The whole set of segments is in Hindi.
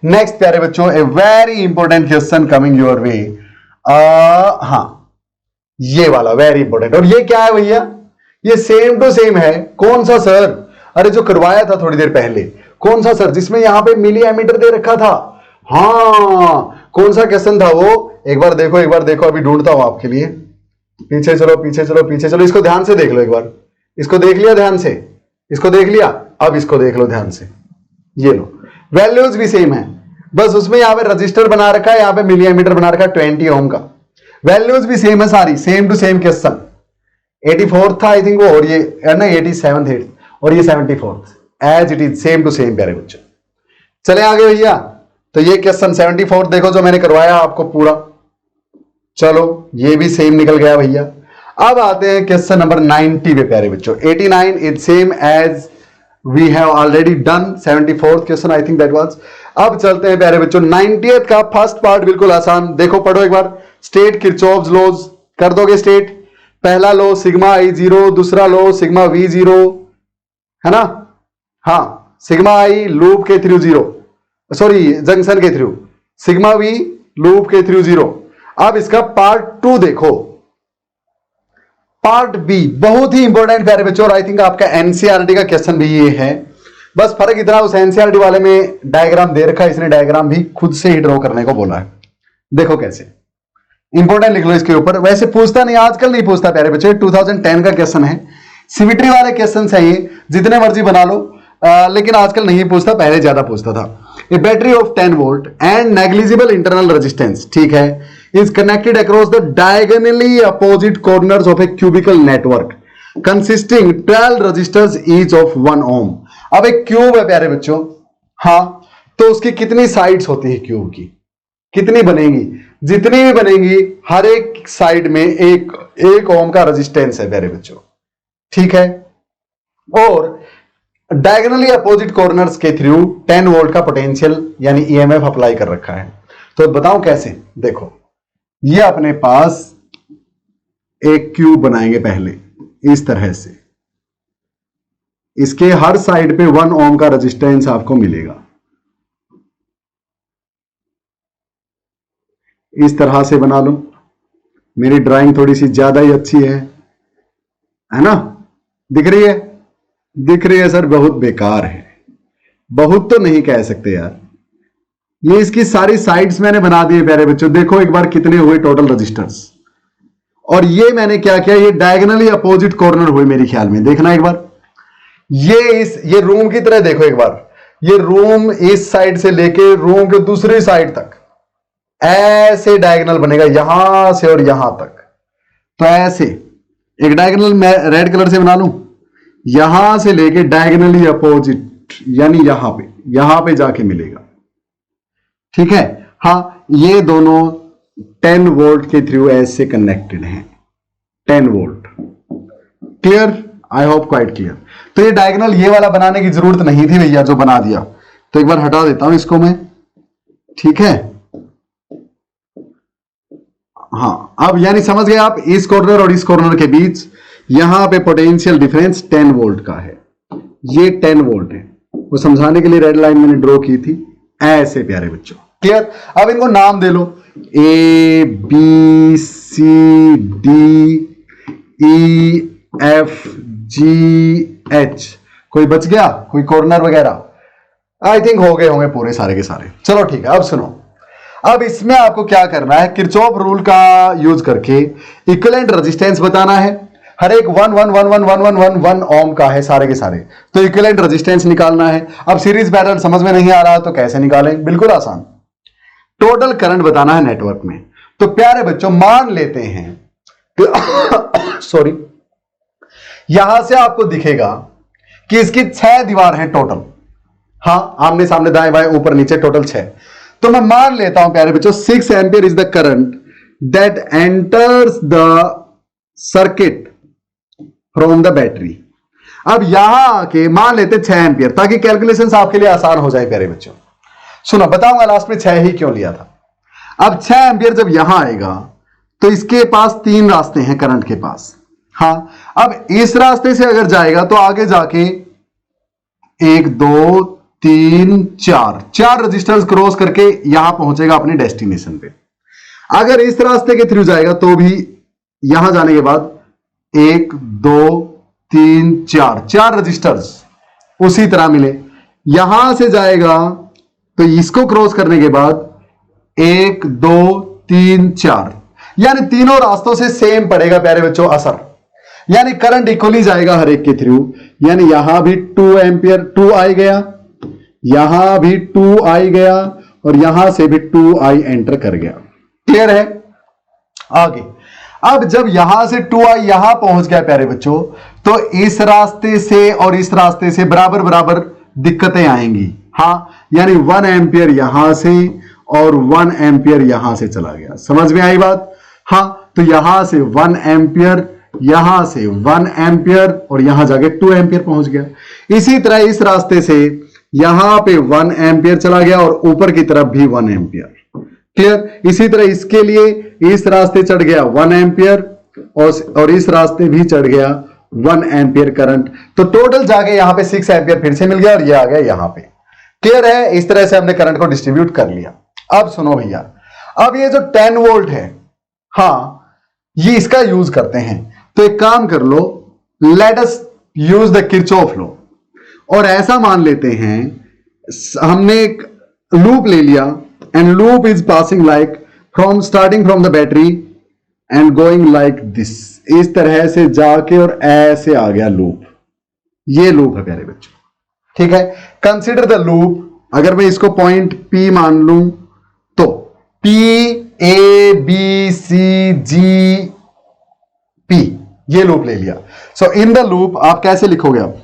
नेक्स्ट प्यारे बच्चों, a very important question coming your way. हाँ, ये वाला वेरी इंपॉर्टेंट। और ये क्या है भैया? ये सेम टू सेम है। कौन सा सर? अरे जो करवाया था थोड़ी देर पहले, कौन सा सर जिसमें यहां पे मिली एमीटर दे रखा था? हाँ, कौन सा क्वेश्चन था वो? एक बार देखो, अभी ढूंढता हूं आपके लिए। पीछे चलो, इसको ध्यान से देख लो एक बार। इसको देख लिया ध्यान से? इसको देख लिया? अब इसको देख लो ध्यान से। ये लो, वैल्यूज भी सेम है, बस उसमें यहां पे रजिस्टर बना रखा है, यहां पे मिली एमीटर बना रखा है 20 ओम का। वैल्यूज भी सेम है सारी, सेम टू सेम क्वेश्चन। 84 था आई थिंक वो, और ये है ना 87 थे, और ये 74 as it is, same to same प्यारे बच्चों। चले आगे भैया। तो ये क्वेश्चन 74 देखो जो मैंने करवाया आपको पूरा। चलो ये भी सेम निकल गया भैया। अब आते हैं क्वेश्चन नंबर 90 पे प्यारे बच्चों। 89 is same as we have already done 74th question, I think that was. अब चलते हैं प्यारे बच्चों 90th का फर्स्ट पार्ट, बिल्कुल आसान। देखो पढ़ो एक बार। स्टेट किरचॉफ्स लॉज कर दोगे स्टेट। पहला लो सिग्मा आई 0, दूसरा लो सिग्मा वी 0, है ना? हाँ, सिग्मा आई लूप के थ्रू 0, सॉरी जंक्शन के थ्रू, सिग्मा वी लूप के थ्रू 0। अब इसका पार्ट 2 देखो, पार्ट बी बहुत ही इंपॉर्टेंट प्यारे बच्चों, और आई थिंक आपका एनसीईआरटी का क्वेश्चन भी ये है। बस फर्क इतना, उस एनसीईआरटी वाले में डायग्राम दे रखा है, इसने डायग्राम भी खुद से ही ड्रॉ करने को बोला है। देखो कैसे इंपॉर्टेंट लिख लो इसके ऊपर। वैसे पूछता नहीं, आजकल नहीं पूछता प्यारे बच्चों, 2010 का क्वेश्चन है, सिमेट्री वाले क्वेश्चन है ये, जितने मर्जी बना लो, लेकिन आजकल नहीं पूछता, पहले ज्यादा पूछता था। A battery of 10 volt and negligible internal resistance, ठीक है, is connected across the diagonally opposite corners of a cubical network consisting 12 resistors each of 1 ohm। अब एक क्यूब है प्यारे बच्चों, हाँ, तो उसकी कितनी साइड्स होती है क्यूब की? कितनी बनेंगी? जितनी भी बनेंगी, हर एक साइड में एक ओम का रेजिस्टेंस है प्यारे बच्चों, ठीक है। और डायगोनली अपोजिट कॉर्नर्स के थ्रू 10 वोल्ट का पोटेंशियल यानी ईएमएफ अप्लाई कर रखा है। तो बताओ कैसे? देखो, ये अपने पास एक क्यूब बनाएंगे पहले इस तरह से, इसके हर साइड पे 1 ओम का रेजिस्टेंस आपको मिलेगा, इस तरह से बना लो। मेरी ड्राइंग थोड़ी सी ज्यादा ही अच्छी है ना? दिख रही है? दिख रही है सर, बहुत बेकार है, बहुत तो नहीं कह सकते यार। ये इसकी सारी साइड्स मैंने बना दी है प्यारे बच्चों। देखो एक बार कितने हुए टोटल रजिस्टर्स, और ये मैंने क्या किया, ये डायगोनली अपोजिट कॉर्नर हुए मेरे ख्याल में। देखना एक बार, ये रूम की तरह देखो एक बार, ये रूम इस साइड से लेके रूम के दूसरी साइड तक ऐसे डायगोनल बनेगा, यहां से और यहां तक। तो ऐसे एक डायगोनल मैं रेड कलर से बना लूं, यहां से लेके डायगोनली अपोजिट यानी यहां पे जाके मिलेगा, ठीक है। हाँ, ये दोनों 10 वोल्ट के थ्रू ऐसे कनेक्टेड हैं, 10 volt. Clear? I hope quite clear. तो ये डायगोनल ये वाला बनाने की जरूरत नहीं थी भैया, जो बना दिया। तो एक बार हटा देता हूं इसको मैं, ठीक है। हाँ, अब यानी समझ गए आप, इस कॉर्नर और इस कॉर्नर के बीच यहां पे पोटेंशियल डिफरेंस 10 वोल्ट का है, ये 10 वोल्ट है। वो समझाने के लिए रेड लाइन मैंने ड्रॉ की थी ऐसे प्यारे बच्चों। क्लियर? अब इनको नाम दे लो, A B C D E F G H. कोई बच गया? कोई कॉर्नर वगैरह? आई थिंक हो गए होंगे पूरे सारे के सारे। चलो ठीक है, अब सुनो। अब इसमें आपको क्या करना है, किरचॉफ रूल का यूज करके इक्विवेलेंट रेजिस्टेंस बताना है। हर एक 1 ओम का है सारे के सारे, तो इक्विवेलेंट रेजिस्टेंस निकालना है। अब सीरीज पैरेलल समझ में नहीं आ रहा तो कैसे निकालें? बिल्कुल आसान। टोटल करंट बताना है नेटवर्क में। तो प्यारे बच्चों मान लेते हैं सॉरी, यहां से आपको दिखेगा कि इसकी 6 दीवार हैं टोटल, हाँ, आमने सामने दाएं बाएं ऊपर नीचे टोटल 6। तो मैं मान लेता हूं प्यारे बच्चों 6 ampere is the current that enters the circuit from the battery. अब यहां आके मान लेते 6 एम्पियर, ताकि कैलकुलेशन आपके लिए आसान हो जाए प्यारे बच्चों। सुनो, बताऊंगा लास्ट में 6 ही क्यों लिया था। अब 6 एम्पियर जब यहां आएगा तो इसके पास 3 रास्ते हैं करंट के पास, हाँ। अब इस रास्ते से अगर जाएगा तो आगे जाके 1 2 3 4 4 रजिस्टर्स क्रॉस करके यहां पहुंचेगा अपने डेस्टिनेशन पे। अगर इस रास्ते के थ्रू जाएगा तो भी यहां जाने के बाद 1 2 3 4 4 रजिस्टर्स उसी तरह मिले। यहां से जाएगा तो इसको क्रॉस करने के बाद 1 2 3 4, यानी तीनों रास्तों से सेम पड़ेगा प्यारे बच्चों असर, यानी करंट इक्वली जाएगा हर एक के थ्रू। यानी यहां भी 2 एंपियर 2 आई गया, यहां भी 2 आई गया और यहां से भी 2 आई एंटर कर गया। क्लियर है? आगे अब जब यहां से 2 आई यहां पहुंच गया प्यारे बच्चों, तो इस रास्ते से और इस रास्ते से बराबर बराबर दिक्कतें आएंगी। हां, यानी 1 एंपियर यहां से और 1 एंपियर यहां से चला गया। समझ में आई बात? हां, तो यहां से 1 एंपियर, यहां से 1 एंपियर और यहां जाके 2 एंपियर पहुंच गया। इसी तरह इस रास्ते से यहां पे 1 एंपियर चला गया और ऊपर की तरफ भी 1 एंपियर। क्लियर? इसी तरह इसके लिए इस रास्ते चढ़ गया 1 एंपियर और इस रास्ते भी चढ़ गया 1 एंपियर करंट। तो टोटल जाके यहां पे 6 एंपियर फिर से मिल गया और ये आ गया यहां पे। क्लियर है? इस तरह से हमने करंट को डिस्ट्रीब्यूट कर लिया। अब सुनो भैया, अब ये जो 10 वोल्ट है, हां, ये इसका यूज करते हैं। तो एक काम कर लो, let us use the Kirchhoff law, और ऐसा मान लेते हैं हमने एक लूप ले लिया and loop is passing like from starting from the battery and going like this, इस तरह से जाके और ऐसे आ गया लूप। ये लूप है प्यारे बच्चों। ठीक है? Consider the loop. अगर मैं इसको पॉइंट P मान लूं तो P A B C G P, ये लूप ले लिया। सो इन द लूप आप कैसे लिखोगे? आप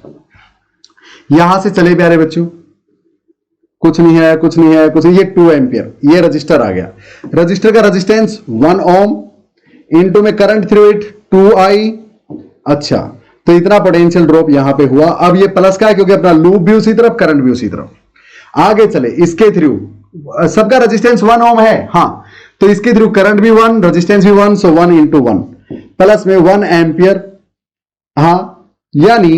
यहां से चले प्यारे बच्चों, कुछ नहीं है, कुछ नहीं है, कुछ नहीं, ये 2 एंपियर, ये रजिस्टर आ गया। रजिस्टर का रेजिस्टेंस 1 ओम, इनटू में करंट थ्रू इट 2I। अच्छा, तो इतना पोटेंशियल ड्रॉप यहां पे हुआ। अब ये प्लस का है क्योंकि अपना लूप भी उसी तरफ, करंट भी उसी तरफ। आगे चले, इसके थ्रू सबका रेजिस्टेंस 1 ओम है, हां, तो इसके थ्रू करंट भी 1, रेजिस्टेंस भी 1, सो 1 इंटू 1 प्लस में 1 एंपियर। हां, यानी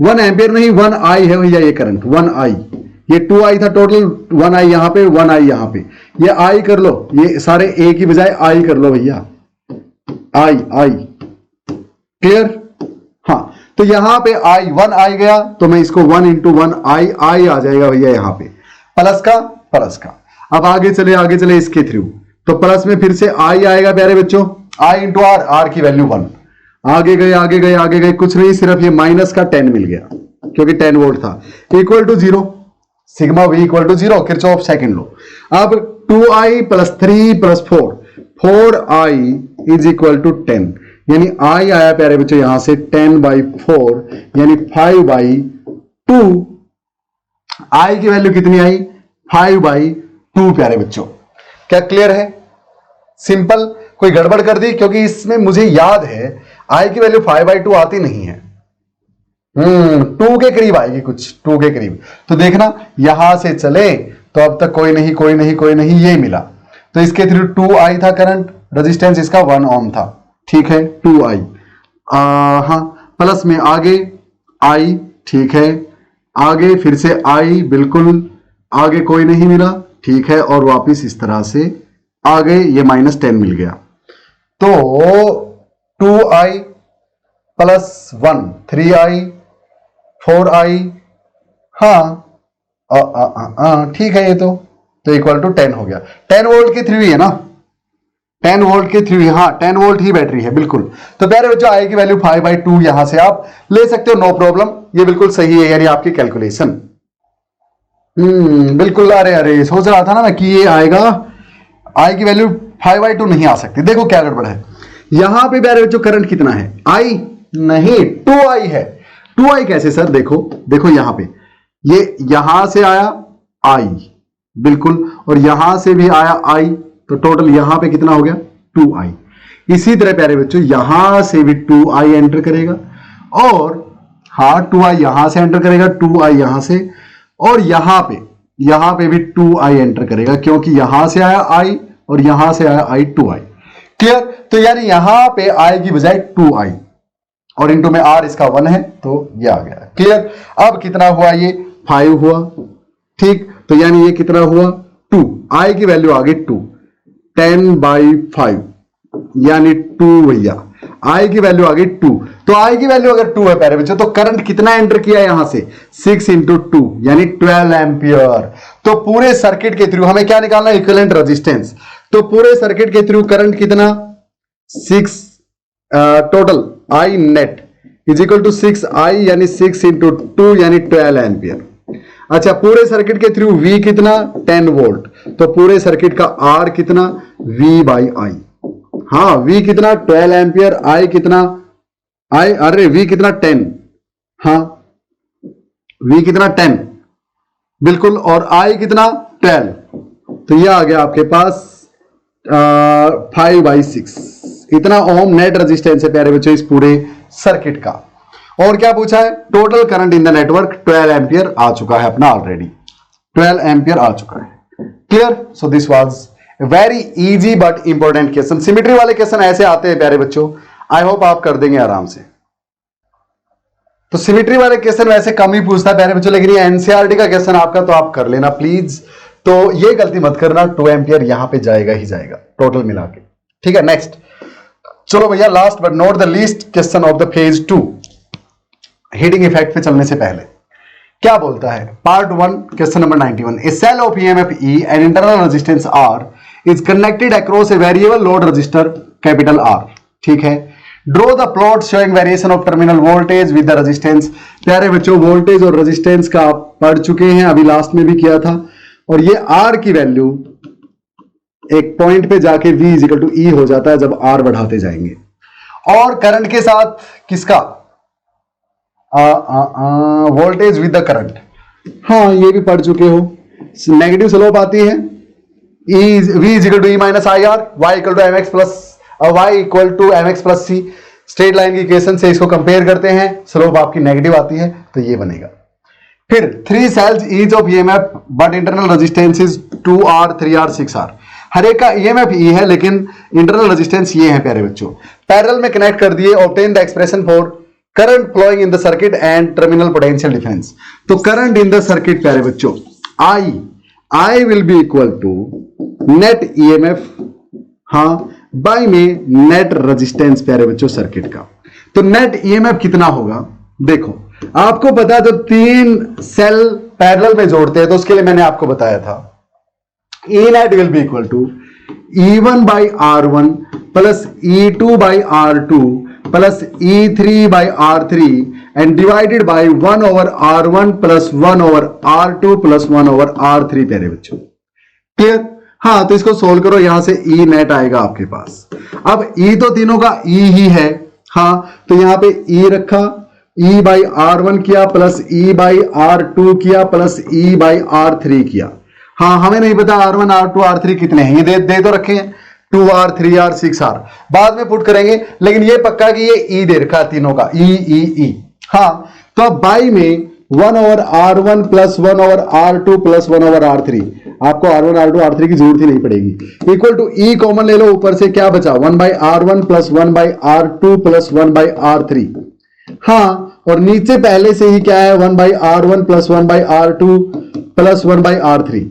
1 एंपियर नहीं 1 आई है भैया, ये करंट 1 आई, ये 2 आई था टोटल, 1 आई यहां पे, 1 आई यहां पे, ये आई कर लो, ये सारे ए की बजाय आई कर लो भैया, आई आई। क्लियर? हां, तो यहां पे आई 1 आई गया, तो मैं इसको 1 इंटू 1 आई आई आ जाएगा भैया यहां पे, प्लस का प्लस का। अब आगे चले इसके थ्रू, तो प्लस में फिर से आई आएगा प्यारे बच्चों, आई इंटू आर, आर की वैल्यू 1। आगे गए, कुछ नहीं, सिर्फ ये माइनस का 10 मिल गया क्योंकि 10 वोल्ट था, equal to 0, sigma V equal to 0, Kirchhoff second law. अब 2I plus 3 plus 4, 4I is equal to 10, यानी I आया प्यारे बच्चों यहां से 10/4, यानी 5/2। I की वैल्यू कितनी आई? 5/2 प्यारे बच्चों। क्या क्लियर है? सिंपल। कोई गड़बड़ कर दी? क्योंकि इसमें मुझे याद है I की वैल्यू 5/2 आती नहीं है, 2 के करीब आएगी, कुछ 2 के करीब। तो देखना, यहां से चले तो अब तक कोई नहीं, ये मिला, तो इसके थ्रू 2I था करंट, रेजिस्टेंस इसका 1 ओम था। ठीक है, 2I। हां, प्लस में आगे I, ठीक है, आगे फिर से I, बिल्कुल आगे कोई नहीं मिला, ठीक है, और वापिस इस तरह से आगे ये -10 मिल गया, तो 2I प्लस 1 3I 4I। हाँ, ठीक है, ये तो इक्वल टू 10 हो गया। 10 वोल्ट के थ्रू ही है ना, 10 वोल्ट के थ्रू, हाँ 10 वोल्ट ही बैटरी है, बिल्कुल। तो प्यारे बच्चों, आई की वैल्यू 5/2 यहां से आप ले सकते हो, नो प्रॉब्लम, ये बिल्कुल सही है, यानी आपकी कैलकुलेशन। बिल्कुल। अरे सोच रहा था ना मैं कि ये आएगा, आई की वैल्यू 5/2 नहीं आ सकती। देखो क्या गड़बड़ है, यहां पे प्यारे बच्चों करंट कितना है? आई नहीं, 2I है। 2I कैसे सर? देखो यहां पे, ये यहां से आया आई, बिल्कुल, और यहां से भी आया आई, तो टोटल यहां पे कितना हो गया? 2I। इसी तरह प्यारे बच्चों, यहां से भी 2I एंटर करेगा, और हाँ 2I यहां से एंटर करेगा, 2I यहां से, और यहां पे भी 2I एंटर करेगा, क्योंकि यहां से आया I और यहां से आया I, 2I। क्लियर? तो यानी यहां पे I की बजाय 2I, और इनटू में R इसका 1 है, तो ये आ गया। क्लियर? अब कितना हुआ? ये 5 हुआ, ठीक, तो यानी ये कितना हुआ 2, आई की वैल्यू आ गई 2, 10/5 यानी 2 भैया, आई की वैल्यू आ गई 2। तो आई की वैल्यू अगर 2 है प्यारे बच्चों, तो करंट कितना एंटर किया यहां से 6 × 2 यानी 12 एम्पियर। तो पूरे सर्किट के थ्रू हमें क्या निकालना है, इक्विवेलेंट रेजिस्टेंस। तो पूरे सर्किट के थ्रू करंट कितना 6 total I net is equal to 6i यानी 6 × 2 यानी 12 एम्पियर। अच्छा, पूरे सर्किट के थ्रू V कितना 10 वोल्ट, तो पूरे सर्किट का R कितना V/I। हाँ, V कितना 12 एम्पियर, I कितना V कितना 10, हाँ V कितना 10 बिल्कुल, और I कितना 12, तो ये आ गया आपके पास 5/6। इतना ओम नेट रेजिस्टेंस है प्यारे बच्चों इस पूरे सर्किट का। और क्या पूछा है, total current in the network 12 ampere आ चुका है अपना, ऑलरेडी 12 एम्पियर आ चुका है। Clear? So this was very easy but important question. Symmetry वाले क्वेश्चन ऐसे आते हैं प्यारे बच्चों, आई होप आप कर देंगे आराम से। तो सिमेट्री वाले क्वेश्चन वैसे कम ही पूछता है प्यारे बच्चों, लेकिन ये एनसीईआरटी का क्वेश्चन आपका, तो आप कर लेना प्लीज। तो ये गलती मत करना, 2 एम्पियर यहां पे जाएगा ही जाएगा टोटल मिला के। ठीक है, नेक्स्ट चलो भैया, last but not the least question of the phase 2, heating effect पे चलने से पहले क्या बोलता है, part 1 question number 91। A cell of EMF E and internal resistance R is connected across a variable load resistor capital R। ठीक है, draw the plot showing variation of terminal voltage with the resistance. प्यारे बच्चों, वोल्टेज और रेजिस्टेंस का आप पढ़ चुके हैं, अभी लास्ट में भी किया था। और ये R की वैल्यू एक पॉइंट पे जाके V = E हो जाता है जब R बढ़ाते जाएंगे। और करंट के साथ किसका, वोल्टेज विद द करंट, हाँ ये भी पढ़ चुके हो। नेगेटिव स्लोप आती है, V = E - IR, Y = mx plus C। Straight line की इक्वेशन से इसको कंपेयर करते हैं, स्लोप आपकी नेगेटिव आती है, तो ये बनेगा। फिर 3 cells each of EMF but internal resistance is 2R 3R 6R। हर एक का ईएमएफ E है लेकिन इंटरनल रेजिस्टेंस ये है प्यारे बच्चों। पैरेलल में कनेक्ट कर दिए, obtain the expression for current flowing in the circuit and terminal potential difference. तो करंट इन द सर्किट प्यारे बच्चों, I will be equal to net EMF, हाँ बाय में नेट रेजिस्टेंस प्यारे बच्चों सर्किट का। तो नेट ईएमएफ कितना होगा, देखो आपको पता है जब 3 सेल पैरेलल में जोड़ते हैं तो उसके लिए मैंने आपको बताया था E net will be equal to E1/R1 plus E2/R2 plus E3/R3 and divided by 1/R1 plus 1/R2 plus 1/R3 प्यारे बच्चों। क्लियर? हाँ, तो इसको सोल्व करो, यहां से E नेट आएगा आपके पास। अब E तो तीनों का E ही है, हाँ तो यहां पे E रखा, E/R1 किया प्लस E/R2 किया प्लस E/R3 किया। हाँ, हमें नहीं पता R1 R2 R3 कितने हैं, ये दे तो रखे हैं 2R 3R 6R, बाद में पुट करेंगे, लेकिन ये पक्का कि ये E दे रखा तीनों का E। हाँ, तो अब बाई में 1/R1 plus 1/R2 plus 1/R3, आपको R1 R2 R3 की जरूरत ही नहीं पड़ेगी। इक्वल टू E कॉमन ले लो, ऊपर से क्या बचा 1/R1 plus 1/R2 plus 1/R3। हाँ, और नीचे पहले से ही क्या है 1/R1 plus 1/R2 plus 1/R3।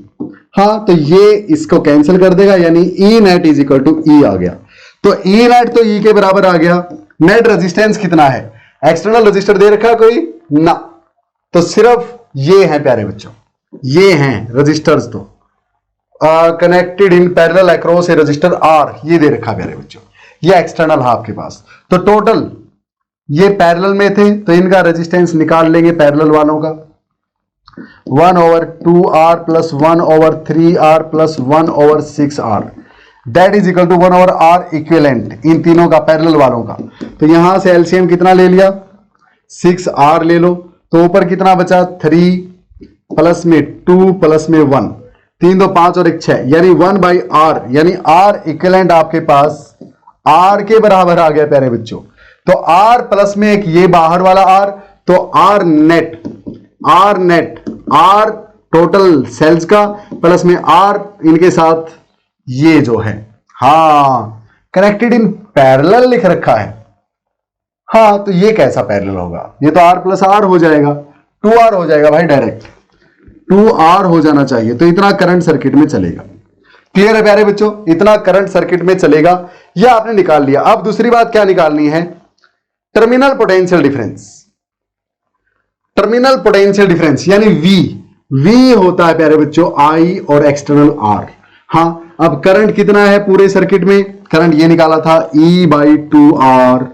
हाँ, तो ये इसको कैंसिल कर देगा, यानी E net is equal to E आ गया। तो E नेट तो E के बराबर आ गया। नेट रेजिस्टेंस कितना है, एक्सटर्नल रेजिस्टर दे रखा कोई ना, तो सिर्फ ये है प्यारे बच्चों, ये हैं रजिस्टर्स। तो connected in parallel across A register R, ये दे रखा प्यारे बच्चों, ये एक्सटर्नल है आपके पास। तो टोटल ये पैरेलल में थे तो इनका रेजिस्टेंस निकाल लेंगे पैरेलल वालों का, 1/2R plus 1/3R plus 1/6R, that is equal to 1/R equivalent, इन तीनों का पैरेलल वालों का। तो यहां से एलसीएम कितना ले लिया 6R ले लो, तो ऊपर कितना बचा 3 प्लस में 2 प्लस में 1, 3 2 5 और 1 6, यानी 1/R, यानी R इक्विवेलेंट आपके पास R के बराबर आ गया प्यारे बच्चों। तो R प्लस में एक ये बाहर वाला R, तो R net R total cells का प्लस में R इनके साथ ये जो है, हाँ कनेक्टेड इन पैरेलल लिख रखा है। हाँ, तो ये कैसा पैरेलल होगा, ये तो R प्लस R हो जाएगा, 2R हो जाएगा भाई, डायरेक्ट 2R हो जाना चाहिए, तो इतना करंट सर्किट में चलेगा। क्लियर है प्यारे बच्चों, इतना करंट सर्किट में चलेगा, यह आपने निकाल लिया। अब दूसरी बात क्या निकालनी है, terminal potential difference. Terminal potential difference यानी V होता है प्यारे बच्चों I और एक्सटर्नल R। हाँ, अब करंट कितना है पूरे सर्किट में, करंट ये निकाला था E/2R।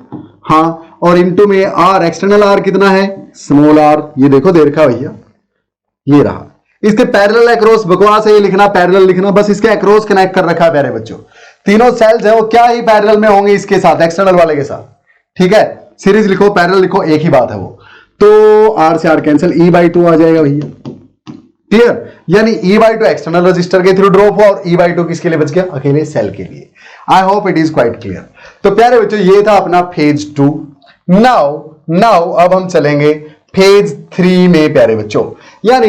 हाँ, और इनटू में R, एक्सटर्नल R कितना है, स्मॉल r, ये देखो दे रखा भैया, ये रहा। इसके पैरेलल अक्रॉस, बकवास है ये लिखना, पैरेलल लिखना, बस इसके अक्रॉस कनेक्ट कर रखा है प्यारे बच्चों। तीनों सेल्स है वो क्या ही पैरेलल में होंगे इसके साथ, एक्सटर्नल वाले के साथ। ठीक है, सीरीज लिखो, पैरेलल लिखो, एक ही बात है वो। तो R से R कैंसिल, E/2 आ जाएगा भैया। क्लियर, यानी E/2 एक्सटर्नल रजिस्टर के थ्रू ड्रॉप हुआ और E/2 किसके लिए बच गया, अकेले सेल के लिए। I hope it is quite clear. तो प्यारे बच्चों ये था अपना फेज 2। नाउ अब हम चलेंगे फेज 3 में प्यारे बच्चों, यानी